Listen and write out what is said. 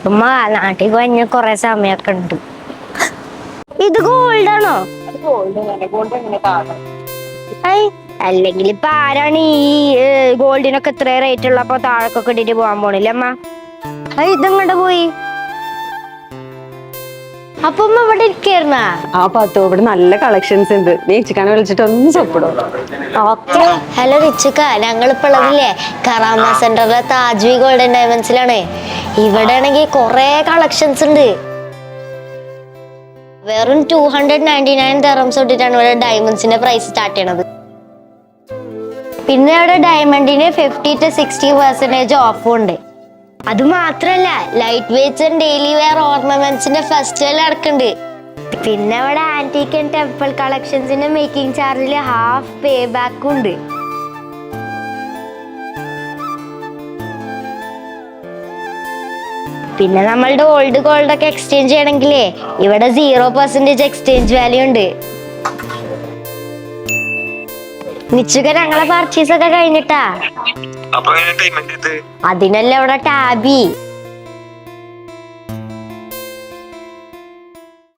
ഉമ്മ നാട്ടിൽ കഴിഞ്ഞ കൊറേ സമയൊക്കെ ഉണ്ട്. ഇത് ഗോൾഡ് ആണോ? അല്ലെങ്കിൽ ഇപ്പൊ ആരാണ് ഈ ഗോൾഡിനൊക്കെ ഇത്ര റേറ്റ് ഉള്ളപ്പോ താഴൊക്കെ ഇട്ടിട്ട് പോകാൻ പോണില്ല അമ്മ. ഇതെങ്ങോട്ട് പോയി? അപ്പൊ ഉമ്മ ഇവിടെ ഇരിക്കായിരുന്ന? ഇവിടെ നല്ല കളക്ഷൻസ് ഉണ്ട്. നീ ഇച്ചിക്കാനെ വിളിച്ചിട്ട് ഒന്ന് സപ്പോർട്ട്. ഹലോ റിച്ചുക്ക, ഞങ്ങളിപ്പോ ഉള്ളതില്ലേ കറാമ സെന്ററിലെ താജ്വി ഗോൾഡൻ ഡയമണ്ട്സിലാണ്. ഇവിടെ ആണെങ്കിൽ കൊറേ കളക്ഷൻസ് ഉണ്ട്. വെറും 299 ദിർഹംസ് തൊട്ടിട്ടാണ് ഇവിടെ ഡയമണ്ട്സിന്റെ പ്രൈസ് സ്റ്റാർട്ട് ചെയ്യണത്. പിന്നെ ഇവിടെ ഡയമണ്ടിന് 50 to 60% ഓഫും ഉണ്ട്. അത് മാത്രല്ല light weights and daily wear ഓർണമെന്റ്സിന്റെ ഫെസ്റ്റിവൽ നടക്കുന്നുണ്ട്. പിന്നെ ഇവിടെ ആന്റിക് ആൻഡ് ടെമ്പിൾ കളക്ഷൻസിന്റെ മേക്കിംഗ് ചാർജിൽ ഹാഫ് പേ ബാക്കും ഉണ്ട്. പിന്നെ നമ്മളുടെ ഓൾഡ് ഗോൾഡ് ഒക്കെ എക്സ്ചേഞ്ച് ചെയ്യണമെങ്കിലേ ഇവിടെ 0% എക്സ്ചേഞ്ച് വാല്യൂ ഉണ്ട്. നിച്ചുക ഞങ്ങളെ പർച്ചേസ് ഒക്കെ കഴിഞ്ഞിട്ടാ. അതിനല്ല ഇവിടെ ടാബി.